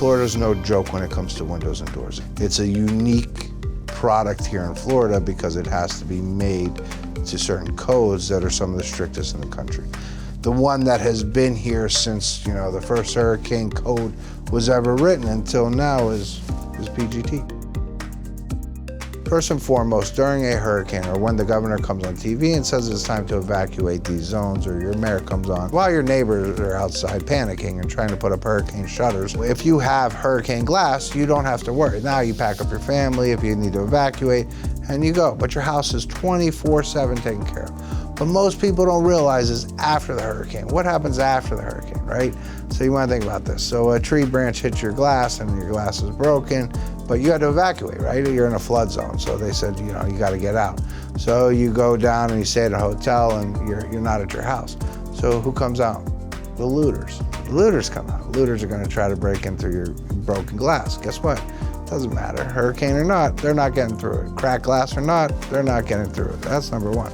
Florida's no joke when it comes to windows and doors. It's a unique product here in Florida because it has to be made to certain codes that are some of the strictest in the country. The one that has been here since, you know, the first hurricane code was ever written until now is PGT. First and foremost, during a hurricane or when the governor comes on TV and says it's time to evacuate these zones, or your mayor comes on, while your neighbors are outside panicking and trying to put up hurricane shutters, if you have hurricane glass, you don't have to worry. Now you pack up your family if you need to evacuate and you go, but your house is 24/7 taken care of. What most people don't realize is after the hurricane. What happens after the hurricane, right? So you want to think about this. So a tree branch hits your glass and your glass is broken, but you had to evacuate, right? You're in a flood zone. So they said, you know, you got to get out. So you go down and you stay at a hotel and you're not at your house. So who comes out? The looters. The looters come out. The looters are going to try to break in through your broken glass. Guess what? Doesn't matter, hurricane or not, they're not getting through it. Cracked glass or not, they're not getting through it. That's number one.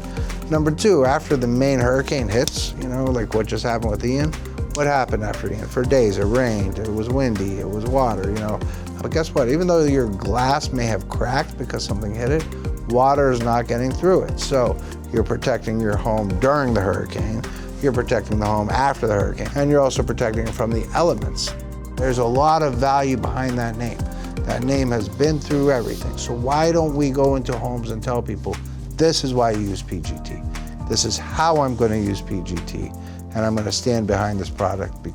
Number two, after the main hurricane hits, you know, like what just happened with Ian, what happened after Ian? For days, it rained, it was windy, it was water, you know. But guess what? Even though your glass may have cracked because something hit it, water is not getting through it. So you're protecting your home during the hurricane, you're protecting the home after the hurricane, and you're also protecting it from the elements. There's a lot of value behind that name. That name has been through everything. So why don't we go into homes and tell people, this is why you use PGT. This is how I'm going to use PGT, and I'm going to stand behind this product.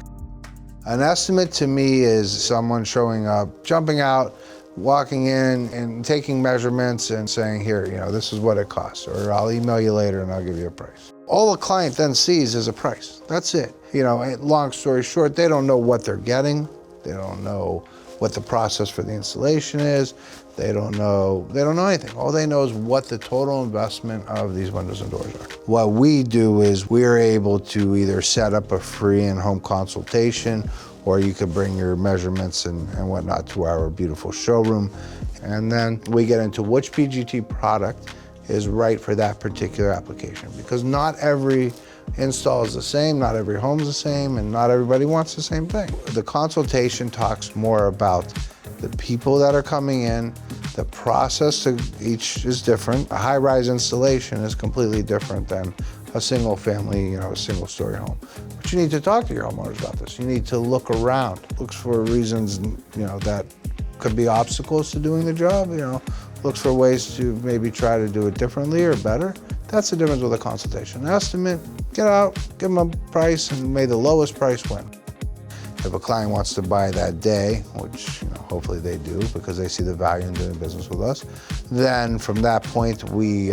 An estimate to me is someone showing up, jumping out, walking in and taking measurements and saying, here, you know, this is what it costs, or I'll email you later and I'll give you a price. All a client then sees is a price. That's it. You know, long story short, they don't know what they're getting. They don't know what the process for the installation is. They don't know anything. All they know is what the total investment of these windows and doors are. What we do is we're able to either set up a free in-home consultation, or you could bring your measurements and whatnot to our beautiful showroom. And then we get into which PGT product is right for that particular application, because not every install is the same, not every home is the same, and not everybody wants the same thing. The consultation talks more about the people that are coming in, the process of each is different. A high-rise installation is completely different than a single family, you know, a single story home. But you need to talk to your homeowners about this. You need to look around, look for reasons, you know, that could be obstacles to doing the job, you know, looks for ways to maybe try to do it differently or better. That's the difference with a consultation. An estimate, get out, give them a price, and may the lowest price win. If a client wants to buy that day, which, you know, hopefully they do because they see the value in doing business with us, then from that point we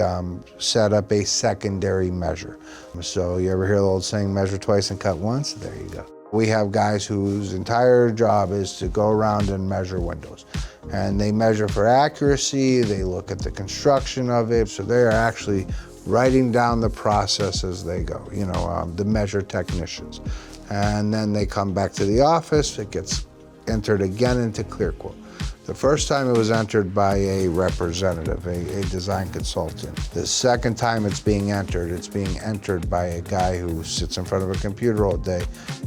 set up a secondary measure. So you ever hear the old saying, measure twice and cut once? There you go. We have guys whose entire job is to go around and measure windows. And they measure for accuracy, they look at the construction of it, so they're actually writing down the process as they go, you know, the measure technicians. And then they come back to the office, it gets entered again into ClearQuote. The first time it was entered by a representative, a design consultant. The second time it's being entered by a guy who sits in front of a computer all day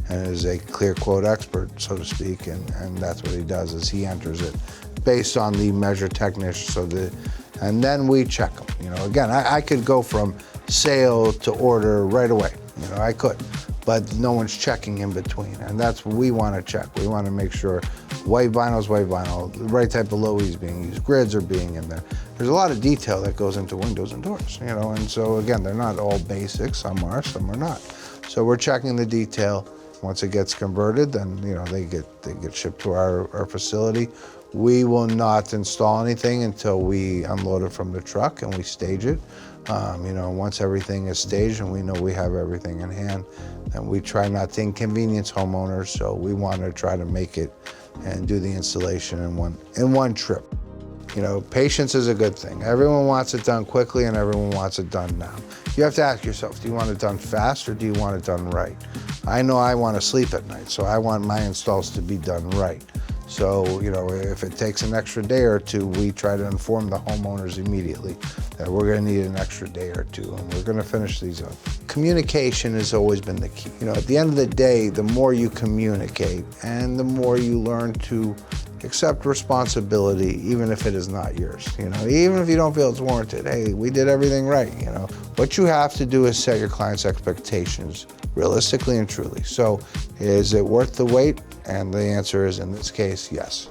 and is a ClearQuote expert, so to speak, and that's what he does, is he enters it based on the measure technician. And then we check them. You know, again, I could go from sale to order right away. You know, I could, but no one's checking in between, and that's what we want to check. We want to make sure white vinyl is white vinyl, the right type of low E is being used, grids are being in there. There's a lot of detail that goes into windows and doors, you know, and so again, they're not all basic. Some are not. So we're checking the detail. Once it gets converted, then, you know, they get shipped to our facility. We will not install anything until we unload it from the truck and we stage it. You know, once everything is staged and we know we have everything in hand, then we try not to inconvenience homeowners, so we want to try to make it and do the installation in one trip. You know, patience is a good thing. Everyone wants it done quickly and everyone wants it done now. You have to ask yourself, do you want it done fast or do you want it done right? I know I want to sleep at night, so I want my installs to be done right. So, you know, if it takes an extra day or two, we try to inform the homeowners immediately that we're going to need an extra day or two, and we're going to finish these up. Communication has always been the key. You know, at the end of the day, the more you communicate and the more you learn to accept responsibility, even if it is not yours. You know, even if you don't feel it's warranted, hey, we did everything right, you know. What you have to do is set your client's expectations realistically and truly. So, is it worth the wait? And the answer is, in this case, yes.